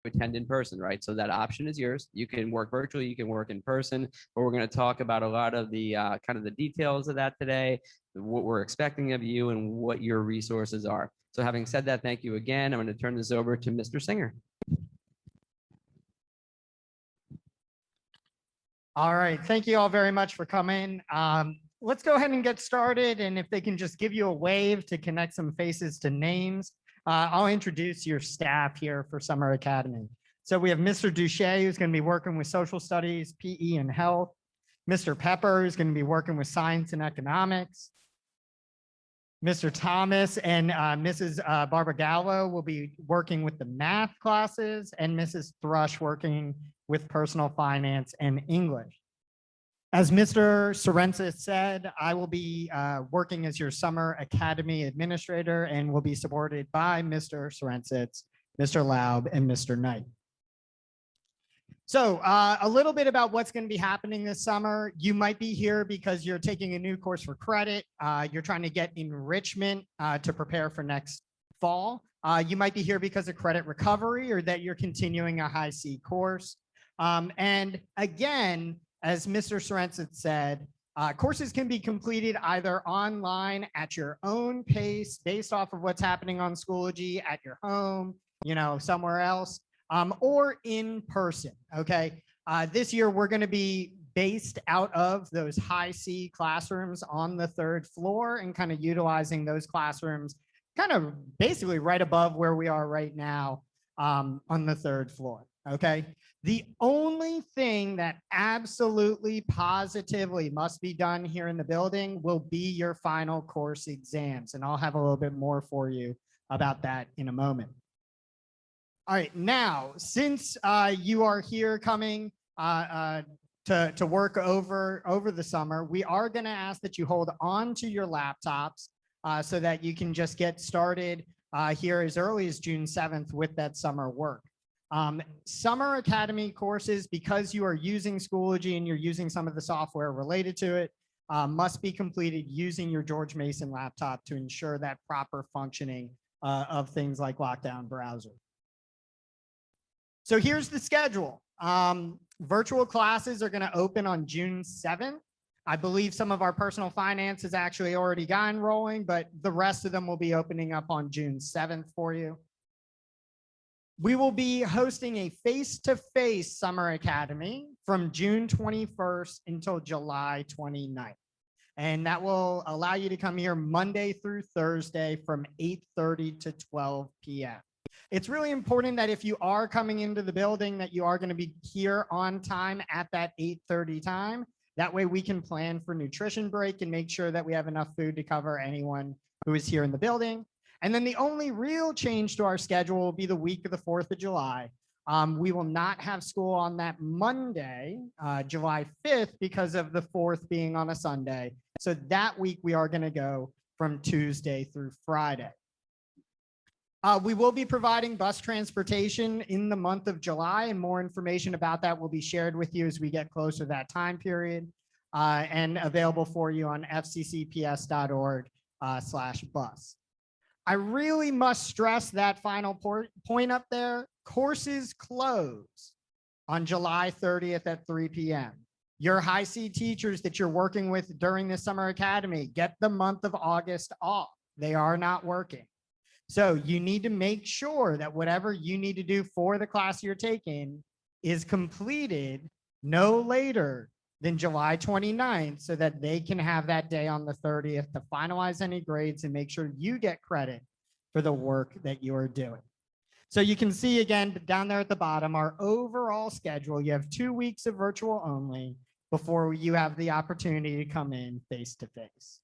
attend in person, right? So that option is yours. You can work virtually, you can work in person, but we're going to talk about a lot of the kind of the details of that today, what we're expecting of you and what your resources are. So having said that, thank you again. I'm going to turn this over to Mr. Singer. All right, thank you all very much for coming. Let's go ahead and get started. And if they can just give you a wave to connect some faces to names, I'll introduce your staff here for Summer Academy. So we have Mr. Duche, who's going to be working with social studies, PE, and health. Mr. Pepper, who's going to be working with science and economics. Mr. Thomas and Mrs. Barbara Gallo will be working with the math classes, and Mrs. Thrush working with personal finance and English. As Mr. Sorensis said, I will be working as your Summer Academy administrator and will be supported by Mr. Sorensis, Mr. Laub, and Mr. Knight. So a little bit about what's going to be happening this summer. You might be here because you're taking a new course for credit. You're trying to get enrichment to prepare for next fall. You might be here because of credit recovery or that you're continuing a high C course. And again, as Mr. Sorensen said, courses can be completed either online at your own pace based off of what's happening on Schoology at your home, somewhere else, or in person, okay? This year, we're gonna be based out of those high C classrooms on the 3rd floor and kind of utilizing those classrooms kind of basically right above where we are right now on the 3rd floor, okay? The only thing that absolutely positively must be done here in the building will be your final course exams. And I'll have a little bit more for you about that in a moment. All right, now, since you are here coming to work over the summer, we are gonna ask that you hold on to your laptops so that you can just get started here as early as June 7th with that summer work. Summer Academy courses, because you are using Schoology and you're using some of the software related to it, must be completed using your George Mason laptop to ensure that proper functioning of things like Lockdown Browser. So here's the schedule. Virtual classes are going to open on June 7th. I believe some of our personal finance has actually already gotten rolling, but the rest of them will be opening up on June 7th for you. We will be hosting a face-to-face Summer Academy from June 21st until July 29th. And that will allow you to come here Monday through Thursday from 8:30 to 12 p.m. It's really important that if you are coming into the building that you are going to be here on time at that 8:30 time. That way we can plan for nutrition break and make sure that we have enough food to cover anyone who is here in the building. And then the only real change to our schedule will be the week of the 4th of July. We will not have school on that Monday, July 5th, because of the 4th being on a Sunday. So that week we are going to go from Tuesday through Friday. We will be providing bus transportation in the month of July, and more information about that will be shared with you as we get closer to that time period and available for you on fccps.org/bus. I really must stress that final point up there. Courses close on July 30th at 3 p.m. Your high C teachers that you're working with during the Summer Academy, get the month of August off. They are not working. So you need to make sure that whatever you need to do for the class you're taking is completed no later than July 29th so that they can have that day on the 30th to finalize any grades and make sure you get credit for the work that you are doing. So you can see again down there at the bottom, our overall schedule. You have 2 weeks of virtual only before you have the opportunity to come in face to face.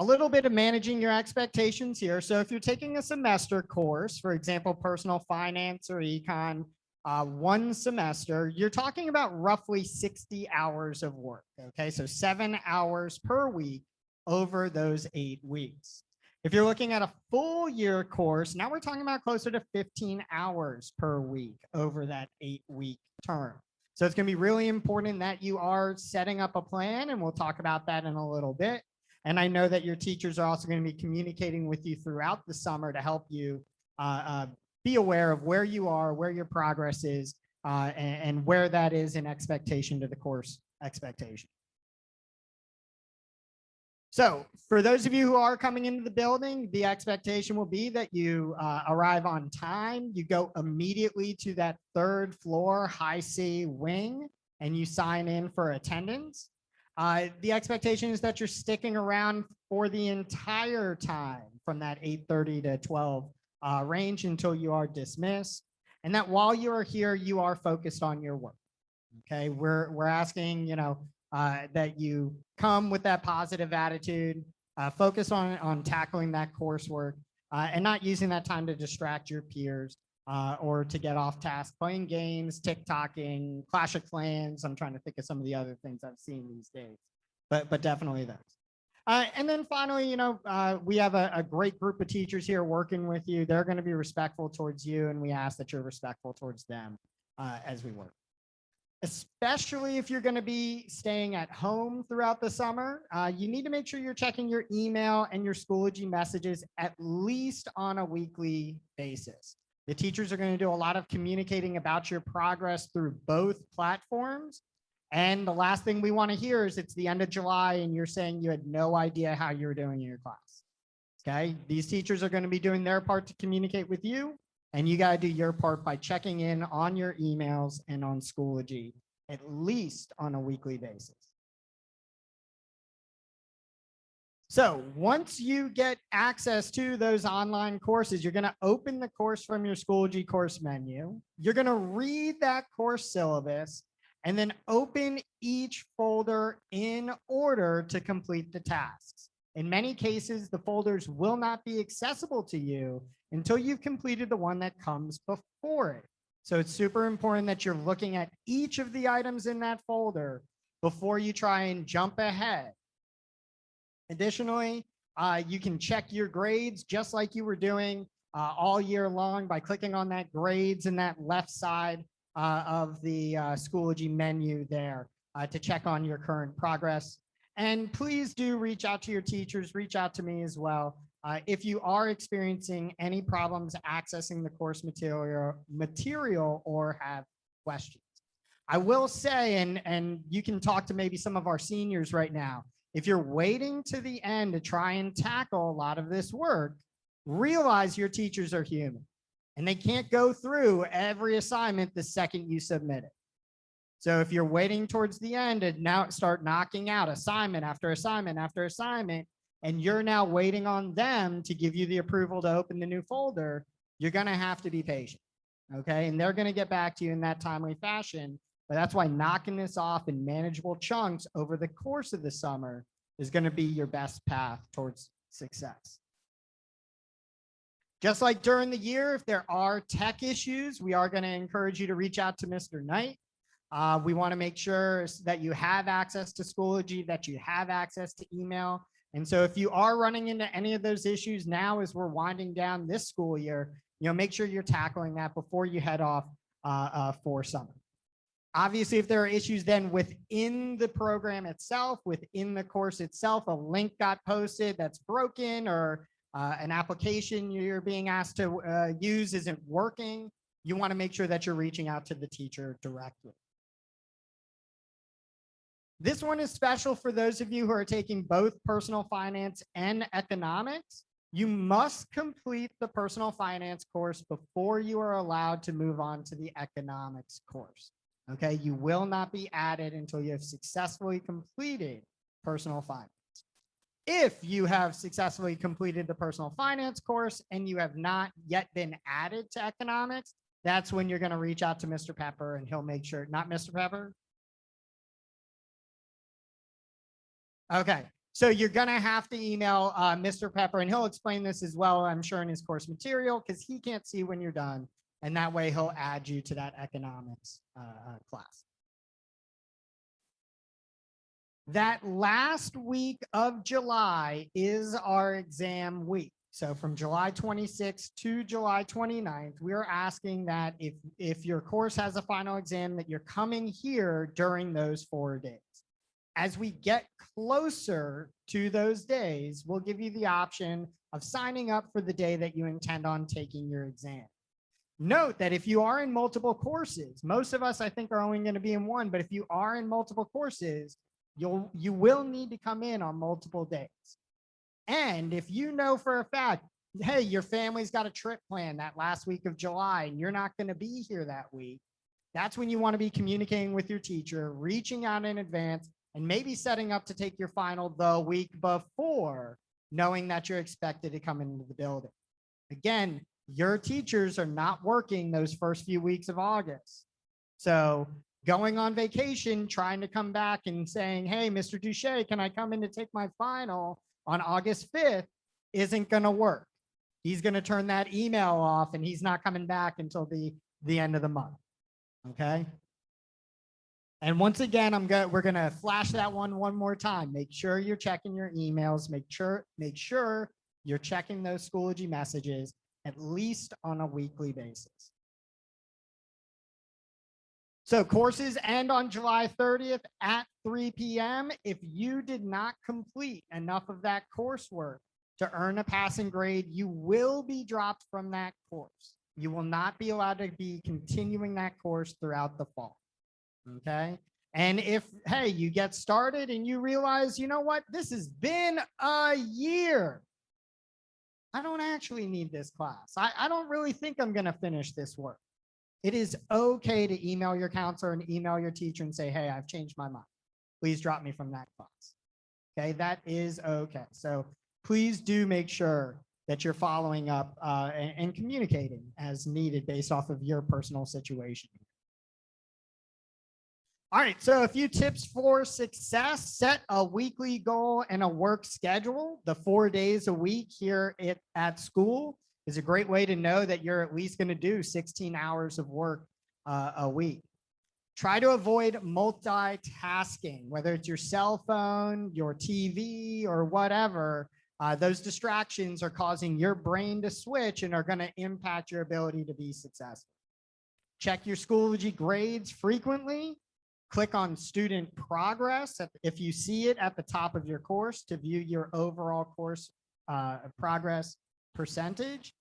A little bit of managing your expectations here. So if you're taking a semester course, for example, personal finance or econ, 1 semester, you're talking about roughly 60 hours of work. Okay, so 7 hours per week over those 8 weeks. If you're looking at a full year course, now we're talking about closer to 15 hours per week over that 8-week term. So it's going to be really important that you are setting up a plan, and we'll talk about that in a little bit. And I know that your teachers are also going to be communicating with you throughout the summer to help you be aware of where you are, where your progress is, and where that is in expectation to the course expectation. So for those of you who are coming into the building, the expectation will be that you arrive on time. You go immediately to that third floor high C wing and you sign in for attendance. The expectation is that you're sticking around for the entire time from that 8:30 to 12 range until you are dismissed. And that while you are here, you are focused on your work. Okay, we're asking, that you come with that positive attitude, focus on tackling that coursework, and not using that time to distract your peers or to get off task, playing games, TikToking, Clash of Clans. I'm trying to think of some of the other things I've seen these days, but definitely those. And then finally, we have a great group of teachers here working with you. They're going to be respectful towards you, and we ask that you're respectful towards them as we work. Especially if you're going to be staying at home throughout the summer, you need to make sure you're checking your email and your Schoology messages at least on a weekly basis. The teachers are going to do a lot of communicating about your progress through both platforms. And the last thing we want to hear is it's the end of July and you're saying you had no idea how you were doing in your class. Okay, these teachers are going to be doing their part to communicate with you. And you got to do your part by checking in on your emails and on Schoology at least on a weekly basis. So once you get access to those online courses, you're going to open the course from your Schoology course menu. You're going to read that course syllabus and then open each folder in order to complete the tasks. In many cases, the folders will not be accessible to you until you've completed the one that comes before it. So it's super important that you're looking at each of the items in that folder before you try and jump ahead. Additionally, you can check your grades just like you were doing all year long by clicking on that grades in that left side of the Schoology menu there to check on your current progress. And please do reach out to your teachers, reach out to me as well. If you are experiencing any problems accessing the course material or have questions. I will say, and you can talk to maybe some of our seniors right now, if you're waiting to the end to try and tackle a lot of this work, realize your teachers are human and they can't go through every assignment the second you submit it. So if you're waiting towards the end and now start knocking out assignment after assignment after assignment, and you're now waiting on them to give you the approval to open the new folder, you're going to have to be patient. Okay. And they're going to get back to you in that timely fashion. But that's why knocking this off in manageable chunks over the course of the summer is going to be your best path towards success. Just like during the year, if there are tech issues, we are going to encourage you to reach out to Mr. Knight. We want to make sure that you have access to Schoology, that you have access to email. And so if you are running into any of those issues now as we're winding down this school year, make sure you're tackling that before you head off for summer. Obviously, if there are issues then within the program itself, within the course itself, a link got posted that's broken or an application you're being asked to use isn't working, you want to make sure that you're reaching out to the teacher directly. This one is special for those of you who are taking both personal finance and economics. You must complete the personal finance course before you are allowed to move on to the economics course. Okay, you will not be added until you have successfully completed personal finance. If you have successfully completed the personal finance course and you have not yet been added to economics, that's when you're going to reach out to Mr. Pepper and he'll make sure, not Mr. Pepper. Okay, so you're going to have to email Mr. Pepper and he'll explain this as well, I'm sure, in his course material because he can't see when you're done. And that way he'll add you to that economics class. That last week of July is our exam week. So from July 26th to July 29th, we are asking that if your course has a final exam, that you're coming here during those 4 days. As we get closer to those days, we'll give you the option of signing up for the day that you intend on taking your exam. Note that if you are in multiple courses, most of us, I think, are only going to be in one, but if you are in multiple courses, you will need to come in on multiple days. And if you know for a fact, hey, your family's got a trip planned that last week of July and you're not going to be here that week, that's when you want to be communicating with your teacher, reaching out in advance, and maybe setting up to take your final the week before, knowing that you're expected to come into the building. Again, your teachers are not working those first few weeks of August. So going on vacation, trying to come back and saying, hey, Mr. Duche, can I come in to take my final on August 5th isn't going to work. He's going to turn that email off and he's not coming back until the end of the month. Okay. And once again, we're going to flash that one more time. Make sure you're checking your emails. Make sure you're checking those Schoology messages at least on a weekly basis. So courses end on July 30th at 3 p.m. If you did not complete enough of that coursework to earn a passing grade, you will be dropped from that course. You will not be allowed to be continuing that course throughout the fall. Okay. And if, hey, you get started and you realize, you know what, this has been a year. I don't actually need this class. I don't really think I'm going to finish this work. It is okay to email your counselor and email your teacher and say, hey, I've changed my mind. Please drop me from that class. Okay, that is okay. So please do make sure that you're following up and communicating as needed based off of your personal situation. All right, so a few tips for success. Set a weekly goal and a work schedule. The 4 days a week here at school is a great way to know that you're at least going to do 16 hours of work a week. Try to avoid multitasking, whether it's your cell phone, your TV, or whatever. Those distractions are causing your brain to switch and are going to impact your ability to be successful. Check your Schoology grades frequently. Click on student progress if you see it at the top of your course to view your overall course progress percentage.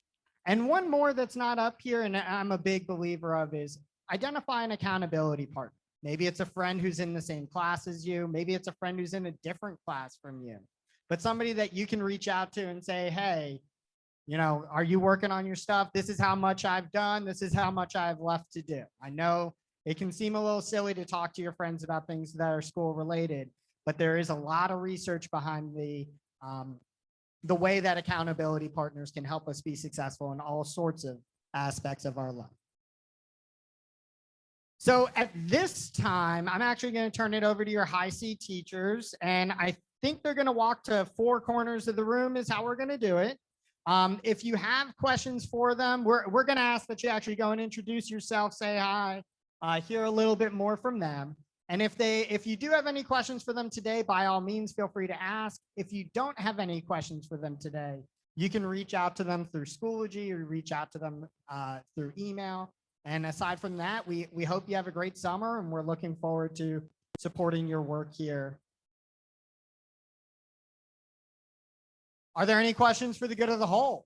And one more that's not up here, and I'm a big believer of, is identify an accountability partner. Maybe it's a friend who's in the same class as you. Maybe it's a friend who's in a different class from you, but somebody that you can reach out to and say, hey, you know, are you working on your stuff? This is how much I've done. This is how much I've left to do. I know it can seem a little silly to talk to your friends about things that are school related, but there is a lot of research behind the way that accountability partners can help us be successful in all sorts of aspects of our life. So at this time, I'm actually going to turn it over to your high C teachers, and I think they're going to walk to 4 corners of the room is how we're going to do it. If you have questions for them, we're going to ask that you actually go and introduce yourself, say hi, hear a little bit more from them. And if you do have any questions for them today, by all means, feel free to ask. If you don't have any questions for them today, you can reach out to them through Schoology or reach out to them through email. And aside from that, we hope you have a great summer, and we're looking forward to supporting your work here. Are there any questions for the good of the whole?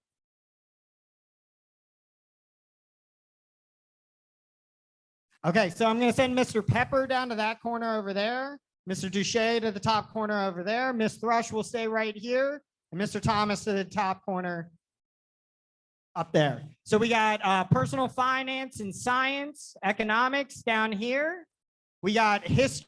Okay, so I'm going to send Mr. Pepper down to that corner over there, Mr. Duche to the top corner over there, Miss Thrush will stay right here, and Mr. Thomas to the top corner up there. So we got personal finance and science, economics down here. We got history